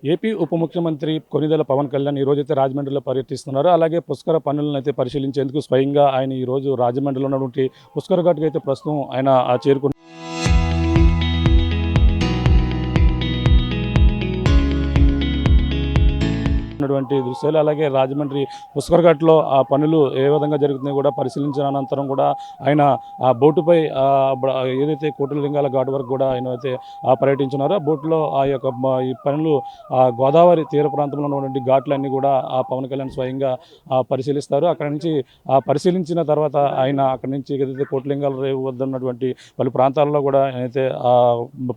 AP ఉప ముఖ్యమంత్రి కొనిదెల పవన్ కళ్యాణ్ ఈరోజైతే రాజమండ్రిలో పర్యటిస్తున్నారు. అలాగే పుష్కర పనులను అయితే పరిశీలించేందుకు స్వయంగా ఆయన ఈరోజు రాజమండ్రిలో ఉన్నటువంటి పుష్కర ఘాట్‌కి అయితే ప్రస్తుతం ఆయన చేరుకున్నారు. ఉన్నటువంటి దృశ్యాలు అలాగే రాజమండ్రి పుష్కర్ ఘాట్లో ఆ పనులు ఏ విధంగా జరుగుతున్నాయో కూడా పరిశీలించిన అనంతరం కూడా ఆయన ఆ బోటుపై ఏదైతే కోటిలింగాల ఘాట్ వరకు కూడా ఆయన అయితే పర్యటించున్నారో ఆ బోట్లో ఆ యొక్క ఈ పనులు గోదావరి తీర ప్రాంతంలో ఉన్నటువంటి ఘాట్లన్నీ కూడా ఆ పవన్ కళ్యాణ్ స్వయంగా పరిశీలిస్తారు. అక్కడ నుంచి పరిశీలించిన తర్వాత ఆయన అక్కడి నుంచి ఏదైతే కోటిలింగాల రేవు వద్ద ఉన్నటువంటి పలు ప్రాంతాల్లో కూడా అయితే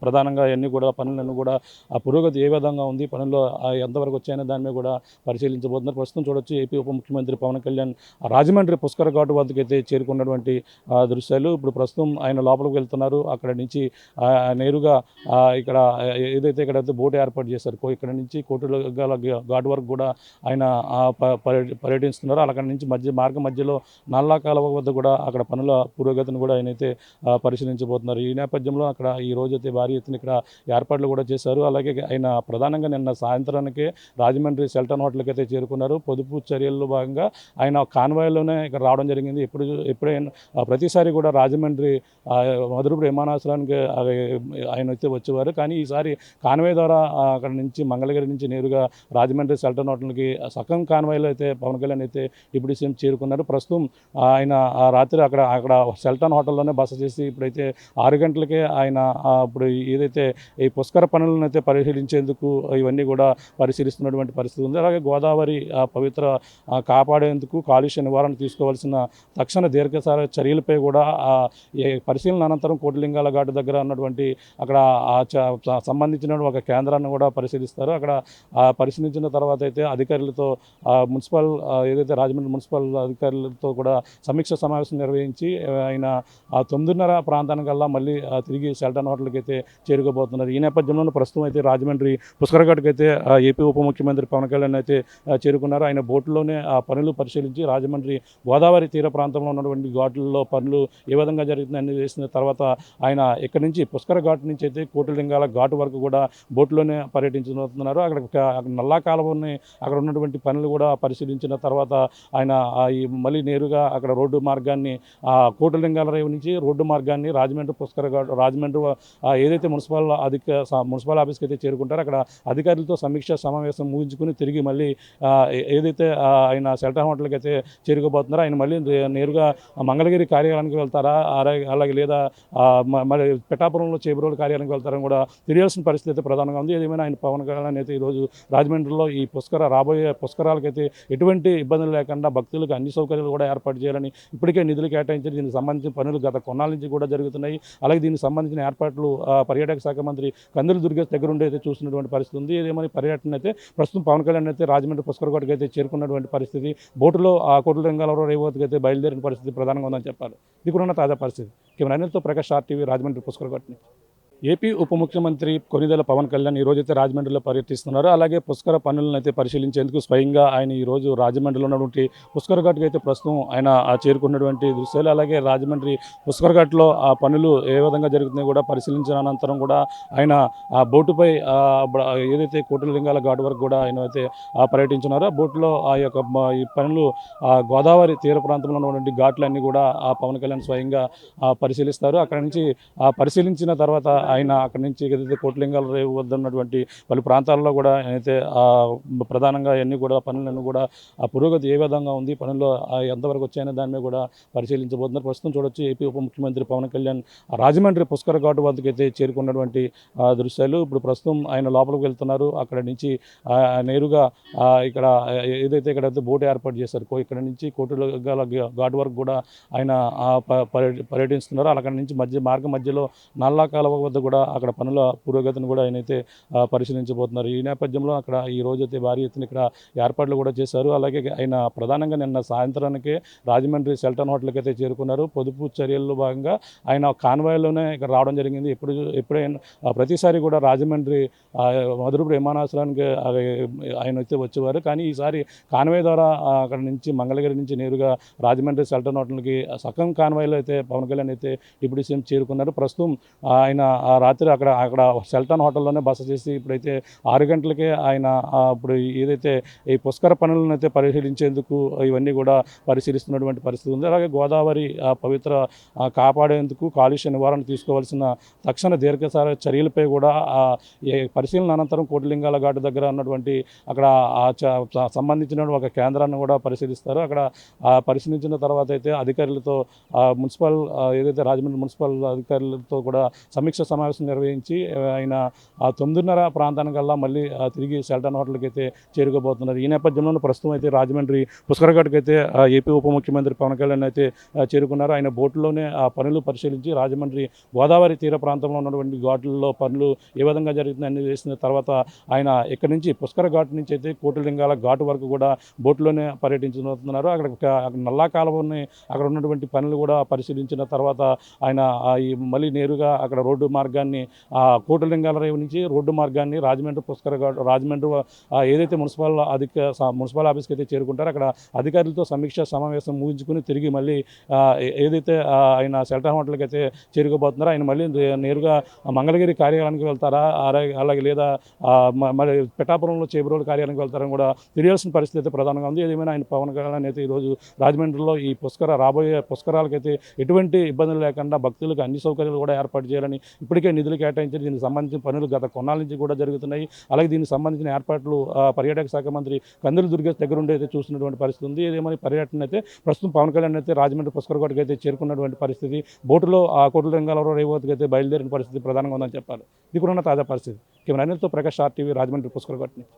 ప్రధానంగా అన్నీ కూడా పనులన్నీ కూడా ఆ పురోగతి ఏ విధంగా ఉంది, పనుల్లో ఎంతవరకు వచ్చాయనే దాని మీద కూడా పరిశీలించబోతున్నారు. ప్రస్తుతం చూడొచ్చు ఏపీ ఉప ముఖ్యమంత్రి పవన్ కళ్యాణ్ రాజమండ్రి పుష్కర ఘాటు వద్దకు అయితే చేరుకున్నటువంటి దృశ్యాలు. ఇప్పుడు ప్రస్తుతం ఆయన లోపలికి వెళ్తున్నారు. అక్కడ నుంచి నేరుగా ఇక్కడ ఏదైతే ఇక్కడైతే బోటు ఏర్పాటు చేశారు ఇక్కడ నుంచి కోటిలింగాల ఘాటు వరకు కూడా ఆయన పర్యటిస్తున్నారు. అక్కడ నుంచి మార్గం మధ్యలో నల్లా కాలువ వద్ద కూడా అక్కడ పనుల పురోగతిని కూడా ఆయనైతే పరిశీలించబోతున్నారు. ఈ నేపథ్యంలో అక్కడ ఈ రోజైతే భారీ ఎత్తున ఇక్కడ ఏర్పాట్లు కూడా చేశారు. అలాగే ఆయన ప్రధానంగా నిన్న సాయంత్రానికే రాజమండ్రి సెల్టన్ హోటల్కి అయితే చేరుకున్నారు. పొదుపు చర్యల్లో భాగంగా ఆయన కాన్వాయ్లోనే ఇక్కడ రావడం జరిగింది. ఎప్పుడైనా ప్రతిసారి కూడా రాజమండ్రి మధురపురం విమానాశ్రయానికి ఆయన అయితే వచ్చేవారు. కానీ ఈసారి కాన్వాయ్ ద్వారా అక్కడ నుంచి మంగళగిరి నుంచి నేరుగా రాజమండ్రి సెల్టన్ హోటల్కి సగం కాన్వాయ్లో అయితే పవన్ కళ్యాణ్ అయితే డిప్యూటీ సీఎం చేరుకున్నారు. ప్రస్తుతం ఆయన రాత్రి అక్కడ సెల్టన్ హోటల్లోనే బస చేసి ఇప్పుడైతే 6 గంటలకే ఆయన ఇప్పుడు ఏదైతే ఈ పుష్కర పనులను అయితే పరిశీలించేందుకు ఇవన్నీ కూడా పరిశీలిస్తున్నటువంటి పరిస్థితి ఉంది. అలాగే గోదావరి పవిత్ర కాపాడేందుకు కాలుష్య నివారణ తీసుకోవాల్సిన తక్షణ దీర్ఘకాల చర్యలపై కూడా పరిశీలన అనంతరం కోటిలింగాల ఘాటు దగ్గర ఉన్నటువంటి అక్కడ సంబంధించిన ఒక కేంద్రాన్ని కూడా పరిశీలిస్తారు. అక్కడ పరిశీలించిన తర్వాత అయితే అధికారులతో మున్సిపల్ ఏదైతే రాజమండ్రి మున్సిపల్ అధికారులతో కూడా సమీక్ష సమావేశం నిర్వహించి ఆయన 9:30 ప్రాంతానికల్లా మళ్ళీ తిరిగి సెల్టన్ హోటల్కి అయితే చేరుకోబోతున్నారు. ఈ నేపథ్యంలో ప్రస్తుతం అయితే రాజమండ్రి పుష్కర ఘాట్కి అయితే ఏపీ ఉప ముఖ్యమంత్రి పవన్ కళ్యాణ్ అయితే చేరుకున్నారు. ఆయన బోటులోనే ఆ పనులు పరిశీలించి రాజమండ్రి గోదావరి తీర ప్రాంతంలో ఉన్నటువంటి ఘాట్లలో పనులు ఏ విధంగా జరుగుతుందని చేసిన తర్వాత ఆయన ఇక్కడి నుంచి పుష్కర ఘాట్ నుంచి అయితే కోటిలింగాల ఘాటు వరకు కూడా బోటులోనే పర్యటించబోతున్నారు. అక్కడ నల్లా కాలువని అక్కడ ఉన్నటువంటి పనులు కూడా పరిశీలించిన తర్వాత ఆయన మళ్ళీ నేరుగా అక్కడ రోడ్డు మార్గాన్ని కోటిలింగాల రేవు నుంచి రోడ్డు మార్గాన్ని రాజమండ్రి పుష్కర ఘాట్ రాజమండ్రి ఏదైతే మున్సిపల్ ఆఫీస్కి అయితే చేరుకుంటారో అక్కడ అధికారులతో సమీక్ష సమావేశం ముగించుకుని తిరిగి మళ్ళీ ఏదైతే ఆయన సెల్టన్ హోటల్కి అయితే చేరుకోబోతున్నారో ఆయన మళ్ళీ నేరుగా మంగళగిరి కార్యాలయానికి వెళ్తారా అలాగే లేదా మరి పిఠాపురంలో చేబ్రోలు కార్యాలయానికి వెళ్తారని కూడా తెలియాల్సిన పరిస్థితి అయితే ప్రధానంగా ఉంది. ఏదేమైనా ఆయన పవన్ కళ్యాణ్ అయితే ఈరోజు రాజమండ్రిలో ఈ రాబోయే పుష్కరాలకైతే ఎటువంటి ఇబ్బందులు లేకుండా భక్తులకు అన్ని సౌకర్యాలు కూడా ఏర్పాటు చేయాలని ఇప్పటికే నిధులు కేటాయించారు. దీనికి సంబంధించిన పనులు గత కొన్నాళ్ళ నుంచి కూడా జరుగుతున్నాయి. అలాగే దీనికి సంబంధించిన ఏర్పాట్లు పర్యాటక శాఖ మంత్రి కందుల దుర్గేష్ దగ్గర ఉండి అయితే చూస్తున్నటువంటి పరిస్థితి ఉంది. ఏదేమైనా పర్యటన అయితే ప్రస్తుతం పవన్ కళ్యాణ్ అయితే రాజమండ్రి పుష్కర ఘాట్కి అయితే చేరుకున్నటువంటి పరిస్థితి. బోటులో కోటిలింగాల రేవుకి అయితే బయలుదేరిన పరిస్థితి ప్రధానంగా ఉందని చెప్పాలి. ఇది కూడా తాజా పరిస్థితి. కెమెరా అనిల్తో ప్రకాష్ RTV రాజమండ్రి పుష్కర ఘాట్. ఏపీ ఉప ముఖ్యమంత్రి కొనిదెల పవన్ కళ్యాణ్ ఈరోజైతే రాజమండ్రిలో పర్యటిస్తున్నారు. అలాగే పుష్కర పనులను అయితే పరిశీలించేందుకు స్వయంగా ఆయన ఈరోజు రాజమండ్రిలో ఉన్నటువంటి పుష్కర ఘాట్కి అయితే ప్రస్తుతం ఆయన చేరుకున్నటువంటి దృశ్యాలు. అలాగే రాజమండ్రి పుష్కర ఘాట్లో ఆ పనులు ఏ విధంగా జరుగుతున్నాయో కూడా పరిశీలించిన అనంతరం కూడా ఆయన ఆ బోటుపై ఏదైతే కోటిలింగాల ఘాటు వరకు కూడా ఆయన అయితే పర్యటించున్నారో ఆ బోట్లో ఈ పనులు గోదావరి తీర ప్రాంతంలో ఉన్నటువంటి ఘాట్లన్నీ కూడా పవన్ కళ్యాణ్ స్వయంగా పరిశీలిస్తారు. అక్కడ నుంచి పరిశీలించిన తర్వాత ఆయన అక్కడి నుంచి ఏదైతే కోటిలింగాల రేవు వద్ద ఉన్నటువంటి పలు ప్రాంతాల్లో కూడా అయితే ప్రధానంగా అన్నీ కూడా పనులన్నీ కూడా ఆ పురోగతి ఏ విధంగా ఉంది, పనుల్లో ఎంతవరకు వచ్చాయనే దాని మీద కూడా పరిశీలించబోతున్నారు. ప్రస్తుతం చూడొచ్చు ఏపీ ఉప ముఖ్యమంత్రి పవన్ కళ్యాణ్ రాజమండ్రి పుష్కర ఘాటు వద్దకు అయితే చేరుకున్నటువంటి దృశ్యాలు. ఇప్పుడు ప్రస్తుతం ఆయన లోపలికి వెళ్తున్నారు. అక్కడ నుంచి నేరుగా ఇక్కడ ఏదైతే ఇక్కడైతే బోటు ఏర్పాటు చేశారు ఇక్కడ నుంచి కోటిలింగాల ఘాటు వరకు కూడా ఆయన పర్యటిస్తున్నారు. అక్కడ నుంచి మార్గం మధ్యలో నల్లా కాలువ వద్ద కూడా అక్కడ పనుల పురోగతిని కూడా ఆయనైతే పరిశీలించబోతున్నారు. ఈ నేపథ్యంలో అక్కడ ఈ రోజైతే భారీ ఎత్తున ఇక్కడ ఏర్పాట్లు కూడా చేశారు. అలాగే ఆయన ప్రధానంగా నిన్న సాయంత్రానికే రాజమండ్రి సెల్టన్ హోటల్కి అయితే చేరుకున్నారు. పొదుపు చర్యల్లో భాగంగా ఆయన కాన్వాయ్లోనే ఇక్కడ రావడం జరిగింది. ఎప్పుడైనా ప్రతిసారి కూడా రాజమండ్రి మధురపురం విమానాశ్రయానికి ఆయన అయితే వచ్చేవారు. కానీ ఈసారి కాన్వాయ్ ద్వారా అక్కడ నుంచి మంగళగిరి నుంచి నేరుగా రాజమండ్రి సెల్టన్ హోటల్కి సగం కాన్వాయ్లో అయితే పవన్ కళ్యాణ్ అయితే డిప్యూటీ సీఎం చేరుకున్నారు. ప్రస్తుతం ఆయన ఆ రాత్రి అక్కడ అక్కడ షెల్టన్ హోటల్లోనే బస చేసి ఇప్పుడైతే 6 గంటలకే ఆయన ఇప్పుడు ఏదైతే ఈ పుష్కర పనులను అయితే పరిశీలించేందుకు ఇవన్నీ కూడా పరిశీలిస్తున్నటువంటి పరిస్థితి ఉంది. అలాగే గోదావరి పవిత్ర కాపాడేందుకు కాలుష్య నివారణ తీసుకోవాల్సిన తక్షణ దీర్ఘకాల చర్యలపై కూడా ఈ పరిశీలన అనంతరం కోటిలింగాల ఘాటు దగ్గర ఉన్నటువంటి అక్కడ సంబంధించిన ఒక కేంద్రాన్ని కూడా పరిశీలిస్తారు. అక్కడ పరిశీలించిన తర్వాత అయితే అధికారులతో మున్సిపల్ ఏదైతే రాజమండ్రి మున్సిపల్ అధికారులతో కూడా సమీక్ష సమావేశం నిర్వహించి ఆయన 9:30 ప్రాంతానికల్లా మళ్ళీ తిరిగి షెల్టన్ హోటల్కి అయితే చేరుకోబోతున్నారు. ఈ నేపథ్యంలో ప్రస్తుతం అయితే రాజమండ్రి పుష్కరఘాట్కి అయితే ఏపీ ఉప ముఖ్యమంత్రి పవన్ కళ్యాణ్ అయితే చేరుకున్నారు. ఆయన బోటులోనే ఆ పనులు పరిశీలించి రాజమండ్రి గోదావరి తీర ప్రాంతంలో ఉన్నటువంటి ఘాట్లలో పనులు ఏ విధంగా జరుగుతుందని చేసిన తర్వాత ఆయన ఇక్కడి నుంచి పుష్కర ఘాట్ నుంచి అయితే కోటిలింగాల ఘాటు వరకు కూడా బోటులోనే పర్యటించబోతున్నారు. అక్కడ నల్లా కాలువని అక్కడ ఉన్నటువంటి పనులు కూడా పరిశీలించిన తర్వాత ఆయన మళ్ళీ నేరుగా అక్కడ రోడ్డు మార్గాన్ని కోటిలింగాల రేవు నుంచి రోడ్డు మార్గాన్ని రాజమండ్రి పుష్కర ఘాట్ రాజమండ్రి ఏదైతే మున్సిపల్ ఆఫీస్కి అయితే చేరుకుంటారో అక్కడ అధికారులతో సమీక్ష సమావేశం ముగించుకుని తిరిగి మళ్ళీ ఏదైతే ఆయన షెల్టర్ హోటల్కి అయితే చేరుకోబోతున్నారో ఆయన మళ్ళీ నేరుగా మంగళగిరి కార్యాలయానికి వెళ్తారా అలాగే లేదా మరి పిఠాపురంలో చేబ్రోలు కార్యాలయానికి వెళ్తారని కూడా తెలియాల్సిన పరిస్థితి అయితే ప్రధానంగా ఉంది. ఏదేమైనా ఆయన పవన్ కళ్యాణ్ అయితే ఈరోజు రాజమండ్రిలో ఈ రాబోయే పుష్కరాలకైతే ఎటువంటి ఇబ్బందులు లేకుండా భక్తులకు అన్ని సౌకర్యాలు కూడా ఏర్పాటు చేయాలని ఇప్పటికే నిధులు కేటాయించారు. దీనికి సంబంధించిన పనులు గత కొన్నాళ్ళ నుంచి కూడా జరుగుతున్నాయి. అలాగే దీనికి సంబంధించిన ఏర్పాట్లు పర్యాటక శాఖ మంత్రి కందుల దుర్గేష్ దగ్గర ఉండి అయితే చూస్తున్నటువంటి పరిస్థితి ఉంది. ఏదేమైనా పర్యటన అయితే ప్రస్తుతం పవన్ కళ్యాణ్ అయితే రాజమండ్రి పుష్కరఘాట్కి అయితే చేరుకున్నటువంటి పరిస్థితి, బోటులో కోటిలింగాల రేవతికి అయితే బయలుదేరిన పరిస్థితి ప్రధానంగా ఉందని చెప్పాలి. ఇది కూడా ఉన్న తాజా పరిస్థితి. కెమెరా అనిల్తో ప్రకాష్ RTV రాజమండ్రి పుష్కరఘాట్ నుంచి.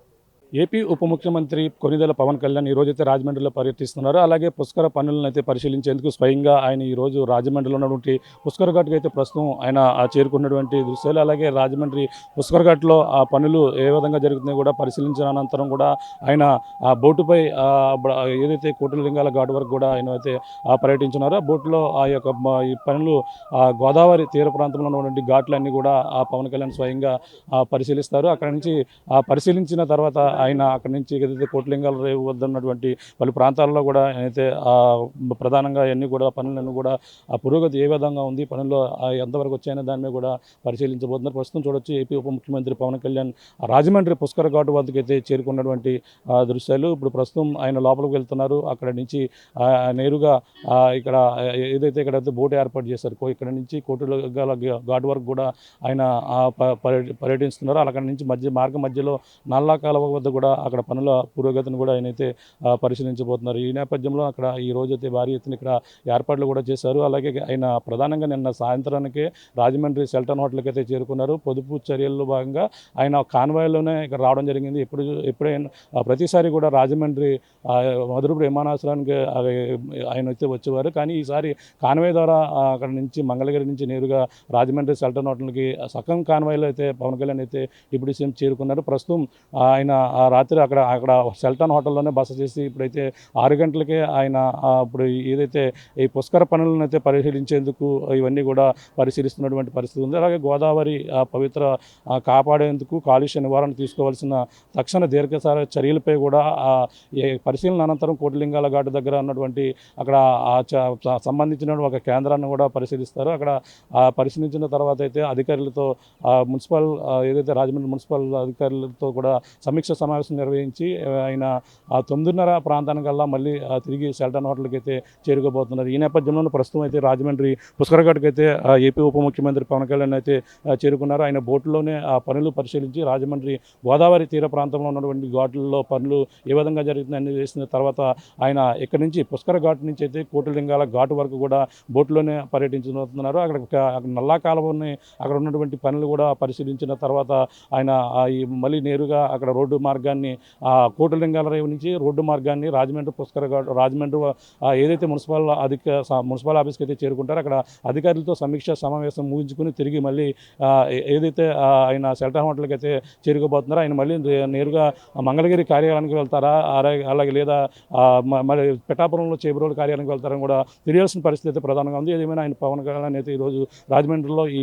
ఏపీ ఉప ముఖ్యమంత్రి కొనిదెల పవన్ కళ్యాణ్ ఈరోజైతే రాజమండ్రిలో పర్యటిస్తున్నారు. అలాగే పుష్కర పనులను అయితే పరిశీలించేందుకు స్వయంగా ఆయన ఈరోజు రాజమండ్రిలో ఉన్నటువంటి పుష్కరఘాట్కి అయితే ప్రస్తుతం ఆయన చేరుకున్నటువంటి దృశ్యాలు, అలాగే రాజమండ్రి పుష్కరఘాట్లో ఆ పనులు ఏ విధంగా జరుగుతున్నాయో కూడా పరిశీలించిన అనంతరం కూడా ఆయన ఆ బోటుపై ఏదైతే కోటిలింగాల ఘాటు వరకు కూడా ఆయన అయితే పర్యటించున్నారో ఆ బోట్లో ఈ పనులు గోదావరి తీర ప్రాంతంలో ఉన్నటువంటి ఘాట్లన్నీ కూడా పవన్ కళ్యాణ్ స్వయంగా పరిశీలిస్తారు. అక్కడ నుంచి పరిశీలించిన తర్వాత ఆయన అక్కడి నుంచి ఏదైతే కోటిలింగాల రేవు వద్ద ఉన్నటువంటి పలు ప్రాంతాల్లో కూడా అయితే ప్రధానంగా అన్ని కూడా పనులన్నీ కూడా పురోగతి ఏ విధంగా ఉంది, పనుల్లో ఎంతవరకు వచ్చాయనే దాని మీద కూడా పరిశీలించబోతున్నారు. ప్రస్తుతం చూడొచ్చు ఏపీ ఉప ముఖ్యమంత్రి పవన్ కళ్యాణ్ రాజమండ్రి పుష్కర ఘాటు వద్దకు అయితే చేరుకున్నటువంటి దృశ్యాలు. ఇప్పుడు ప్రస్తుతం ఆయన లోపలికి వెళ్తున్నారు. అక్కడ నుంచి నేరుగా ఇక్కడ ఏదైతే ఇక్కడైతే బోటు ఏర్పాటు చేశారు ఇక్కడ నుంచి కోటిలింగాల ఘాటు వరకు కూడా ఆయన పర్యటిస్తున్నారు. అక్కడ నుంచి మార్గం మధ్యలో నల్లా కాలువ వద్ద కూడా అక్కడ పనుల పురోగతిని కూడా ఆయనైతే పరిశీలించబోతున్నారు. ఈ నేపథ్యంలో అక్కడ ఈ రోజైతే భారీ ఎత్తున ఇక్కడ ఏర్పాట్లు కూడా చేశారు. అలాగే ఆయన ప్రధానంగా నిన్న సాయంత్రానికే రాజమండ్రి షెల్టన్ హోటల్కి అయితే చేరుకున్నారు. పొదుపు చర్యల్లో భాగంగా ఆయన కాన్వాయ్లోనే ఇక్కడ రావడం జరిగింది. ఎప్పుడైనా ప్రతిసారి కూడా రాజమండ్రి మధురపురం విమానాశ్రయానికి ఆయన అయితే వచ్చేవారు. కానీ ఈసారి కాన్వాయ్ ద్వారా అక్కడ నుంచి మంగళగిరి నుంచి నేరుగా రాజమండ్రి షెల్టన్ హోటల్కి సగం కాన్వాయ్లో అయితే పవన్ కళ్యాణ్ అయితే డిప్యూటీ సీఎం చేరుకున్నారు. ప్రస్తుతం ఆయన రాత్రి అక్కడ షెల్టన్ హోటల్లోనే బస చేసి ఇప్పుడైతే 6 గంటలకే ఆయన ఇప్పుడు ఏదైతే ఈ పుష్కర పనులను అయితే పరిశీలించేందుకు ఇవన్నీ కూడా పరిశీలిస్తున్నటువంటి పరిస్థితి ఉంది. అలాగే గోదావరి పవిత్ర కాపాడేందుకు కాలుష్య నివారణ తీసుకోవాల్సిన తక్షణ దీర్ఘకాల చర్యలపై కూడా పరిశీలన అనంతరం కోటిలింగాల ఘాటు దగ్గర ఉన్నటువంటి అక్కడ సంబంధించిన ఒక కేంద్రాన్ని కూడా పరిశీలిస్తారు. అక్కడ పరిశీలించిన తర్వాత అయితే అధికారులతో మున్సిపల్ ఏదైతే రాజమండ్రి మున్సిపల్ అధికారులతో కూడా సమీక్ష సమావేశం నిర్వహించి ఆయన 9:30 ప్రాంతానికల్లా మళ్ళీ తిరిగి షెల్టన్ హోటల్కి అయితే చేరుకోబోతున్నారు. ఈ నేపథ్యంలో ప్రస్తుతం అయితే రాజమండ్రి పుష్కరఘాట్కి అయితే ఏపీ ఉప ముఖ్యమంత్రి పవన్ కళ్యాణ్ అయితే చేరుకున్నారు. ఆయన బోటులోనే పనులు పరిశీలించి రాజమండ్రి గోదావరి తీర ప్రాంతంలో ఉన్నటువంటి ఘాట్లలో పనులు ఏ విధంగా జరుగుతుందని చేసిన తర్వాత ఆయన ఇక్కడి నుంచి పుష్కర ఘాట్ నుంచి అయితే కోటిలింగాల ఘాటు వరకు కూడా బోటులోనే పర్యటించబోతున్నారు. అక్కడ నల్లా కాలువని అక్కడ ఉన్నటువంటి పనులు కూడా పరిశీలించిన తర్వాత ఆయన మళ్ళీ నేరుగా అక్కడ రోడ్డు మార్గాన్ని కోటిలింగాల రేవు నుంచి రోడ్డు మార్గాన్ని రాజమండ్రి ఏదైతే మున్సిపల్ ఆఫీస్కి అయితే చేరుకుంటారో అక్కడ అధికారులతో సమీక్ష సమావేశం ముగించుకుని తిరిగి మళ్ళీ ఏదైతే ఆయన షెల్టర్ హోటల్కి అయితే చేరుకోబోతున్నారో ఆయన మళ్ళీ నేరుగా మంగళగిరి కార్యాలయానికి వెళ్తారా అలాగే లేదా మరి పిఠాపురంలో చేబ్రోలు కార్యాలయానికి వెళ్తారని కూడా తెలియాల్సిన పరిస్థితి అయితే ప్రధానంగా ఉంది. ఏదేమైనా ఆయన పవన్ కళ్యాణ్ అయితే ఈరోజు రాజమండ్రిలో ఈ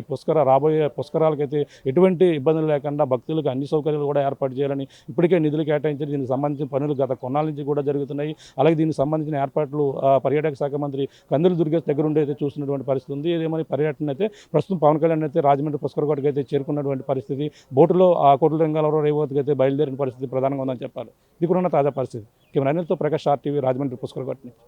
రాబోయే పుష్కరాలకైతే ఎటువంటి ఇబ్బందులు లేకుండా భక్తులకు అన్ని సౌకర్యాలు కూడా ఏర్పాటు చేయాలని ఇప్పటికే నిధులు కేటాయించారు. దీనికి సంబంధించిన పనులు గత కొన్నాళ్ళ నుంచి కూడా జరుగుతున్నాయి. అలాగే దీనికి సంబంధించిన ఏర్పాట్లు పర్యాటక శాఖ మంత్రి కందుల దుర్గేష్ దగ్గర ఉండి అయితే చూస్తున్నటువంటి పరిస్థితి ఉంది. ఏదేమని పర్యటన అయితే ప్రస్తుతం పవన్ కళ్యాణ్ అయితే రాజమండ్రి పుష్కరకోటకి అయితే చేరుకున్నటువంటి పరిస్థితి. బోటులో కోట్ల రంగారావు రేవతికి అయితే బయలుదేరిన పరిస్థితి ప్రధానంగా ఉందని చెప్పాలి. ఇది కూడా ఉన్న తాజా పరిస్థితి. కెమెరా అనిల్తో ప్రకాష్, RTV, రాజమండ్రి పుష్కరకోట నుంచి.